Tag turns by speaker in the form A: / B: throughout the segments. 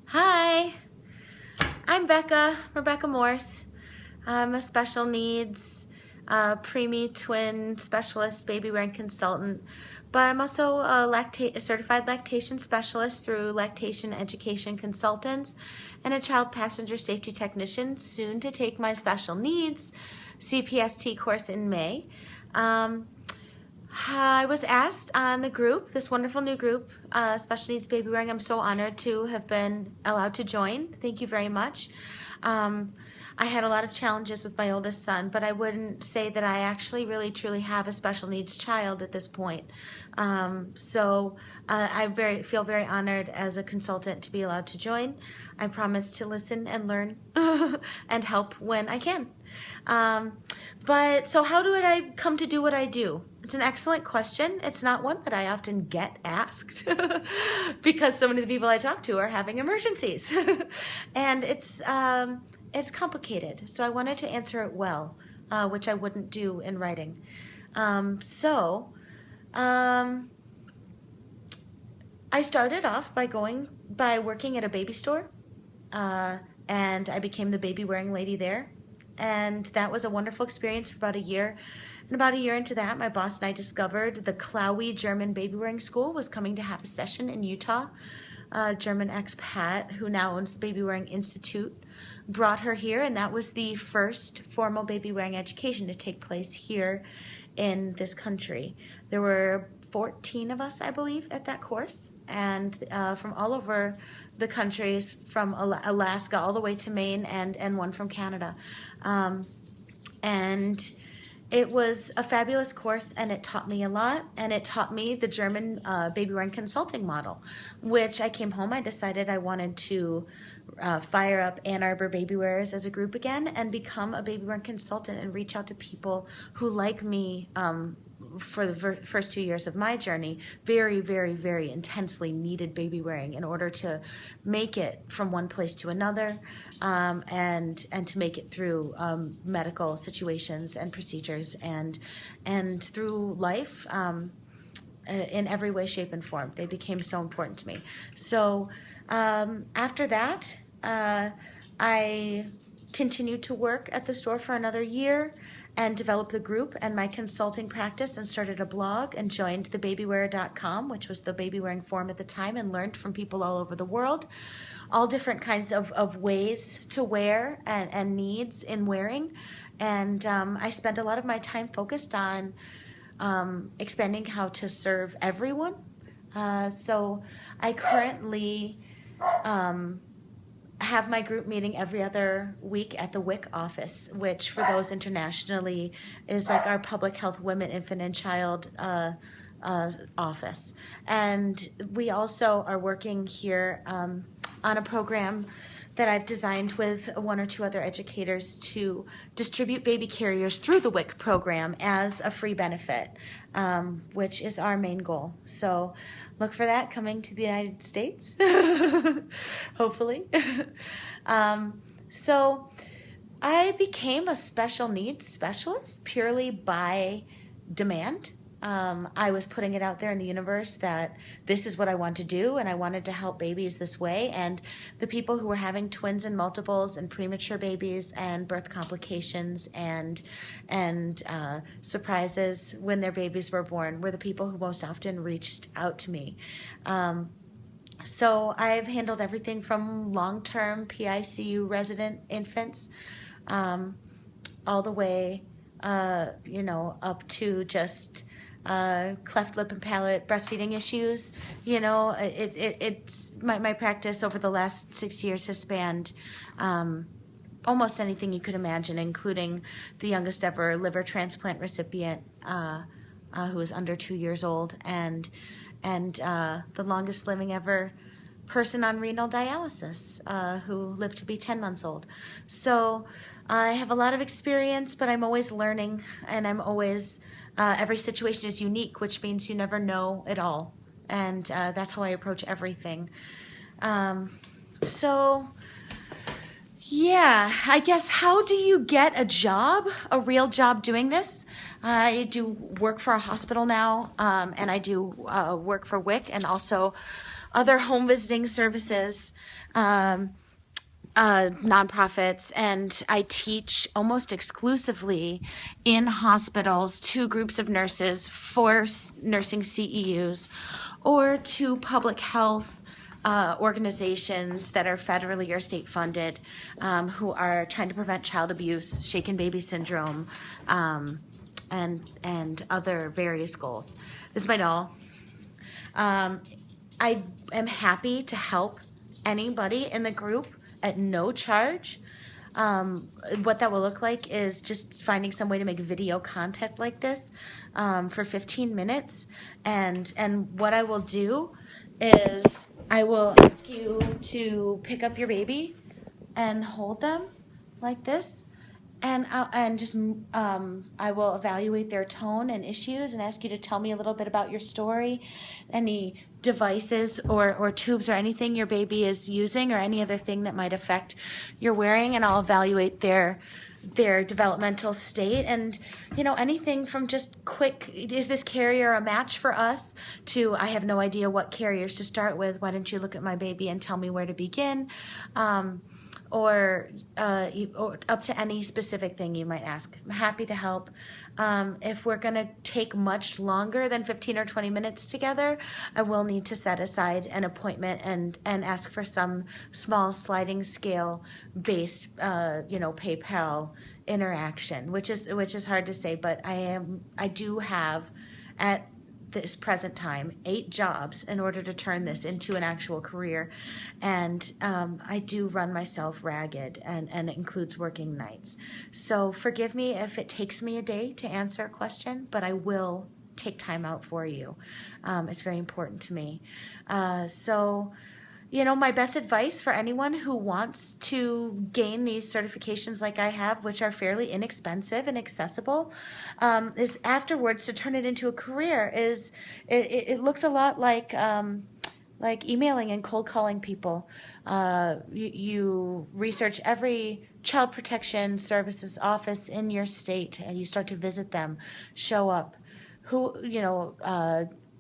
A: Hi, I'm Becca, Rebecca Morse. I'm a special needs preemie twin specialist baby wearing consultant, but I'm also a certified lactation specialist through Lactation Education Consultants and a child passenger safety technician, soon to take my special needs cpst course in May. I was asked on the group, this wonderful new group, Special Needs Baby Wearing. I'm so honored to have been allowed to join. Thank you very much. I had a lot of challenges with my oldest son, but I wouldn't say that I actually really truly have a special needs child at this point. I feel very honored as a consultant to be allowed to join. I promise to listen and learn and help when I can. So how did I come to do what I do? It's an excellent question. It's not one that I often get asked because so many of the people I talk to are having emergencies. And it's complicated. So I wanted to answer it well, which I wouldn't do in writing. I started off by working at a baby store, and I became the baby wearing lady there. And that was a wonderful experience for about a year. And about a year into that, my boss and I discovered the Clowie German baby wearing school was coming to have a session in Utah. A German expat who now owns the Baby Wearing Institute brought her here, and that was the first formal baby wearing education to take place here in this country. There were 14 of us, I believe, at that course, and from all over the countries, from Alaska all the way to Maine, and one from Canada. And it was a fabulous course, and it taught me a lot, and it taught me the German baby wearing consulting model, which I came home, I decided I wanted to fire up Ann Arbor baby wearers as a group again and become a baby wearing consultant and reach out to people who, like me, for the first 2 years of my journey, very, very, very intensely needed baby wearing in order to make it from one place to another, and to make it through medical situations and procedures and through life in every way, shape, and form. They became so important to me. So after that, I continued to work at the store for another year and developed the group and my consulting practice and started a blog and joined the babywear.com, which was the baby wearing forum at the time, and learned from people all over the world, all different kinds of ways to wear and needs in wearing. And I spent a lot of my time focused on expanding how to serve everyone. So I currently have my group meeting every other week at the WIC office, which for those internationally is like our public health, women, infant, and child office. And we also are working here on a program that I've designed with one or two other educators to distribute baby carriers through the WIC program as a free benefit, which is our main goal. So look for that coming to the United States, hopefully. So I became a special needs specialist purely by demand. I was putting it out there in the universe that this is what I want to do, and I wanted to help babies this way. And the people who were having twins and multiples and premature babies and birth complications and surprises when their babies were born were the people who most often reached out to me. So I've handled everything from long-term PICU resident infants all the way, up to just cleft lip and palate breastfeeding issues. It's my practice over the last 6 years has spanned almost anything you could imagine, including the youngest ever liver transplant recipient who is under 2 years old, and the longest living ever person on renal dialysis who lived to be 10 months old. So I have a lot of experience, but I'm always learning, and I'm always every situation is unique, which means you never know it all. And that's how I approach everything. So yeah, I guess, how do you get a job, a real job doing this? I do work for a hospital now, and I do work for WIC, and also other home visiting services, nonprofits, and I teach almost exclusively in hospitals to groups of nurses, for nursing CEUs, or to public health organizations that are federally or state funded, who are trying to prevent child abuse, shaken baby syndrome, and other various goals. This is my doll. I am happy to help anybody in the group at no charge. What that will look like is just finding some way to make video content like this for 15 minutes. And what I will do is I will ask you to pick up your baby and hold them like this. And I will evaluate their tone and issues and ask you to tell me a little bit about your story, any devices or tubes or anything your baby is using, or any other thing that might affect your wearing, and I'll evaluate their developmental state. And anything from just quick, is this carrier a match for us, to I have no idea what carriers to start with, why don't you look at my baby and tell me where to begin, or up to any specific thing you might ask. I'm happy to help. If we're going to take much longer than 15 or 20 minutes together, I will need to set aside an appointment and ask for some small sliding scale based PayPal interaction, which is hard to say, but I do have at this present time 8 jobs in order to turn this into an actual career, and I do run myself ragged, and it includes working nights. So forgive me if it takes me a day to answer a question, but I will take time out for you. It's very important to me. My best advice for anyone who wants to gain these certifications like I have, which are fairly inexpensive and accessible, is afterwards to turn it into a career. It looks a lot like emailing and cold calling people. You research every child protection services office in your state, and you start to visit them, show up.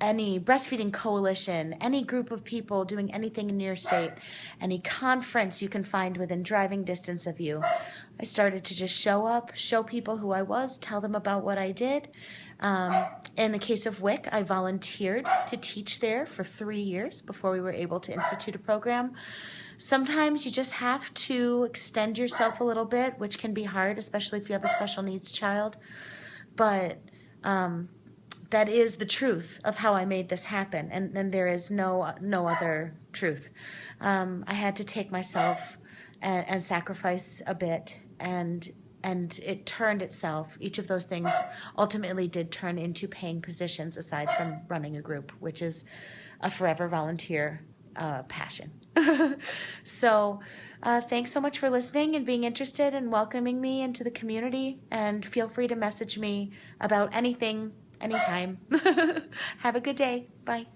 A: Any breastfeeding coalition, any group of people doing anything in your state, any conference you can find within driving distance of you. I started to just show up, show people who I was, tell them about what I did. In the case of WIC, I volunteered to teach there for 3 years before we were able to institute a program. Sometimes you just have to extend yourself a little bit, which can be hard, especially if you have a special needs child. But that is the truth of how I made this happen, and there is no other truth. I had to take myself and sacrifice a bit, and it turned itself. Each of those things ultimately did turn into paying positions, aside from running a group, which is a forever volunteer passion. So thanks so much for listening and being interested and welcoming me into the community, and feel free to message me about anything, anytime. Have a good day. Bye.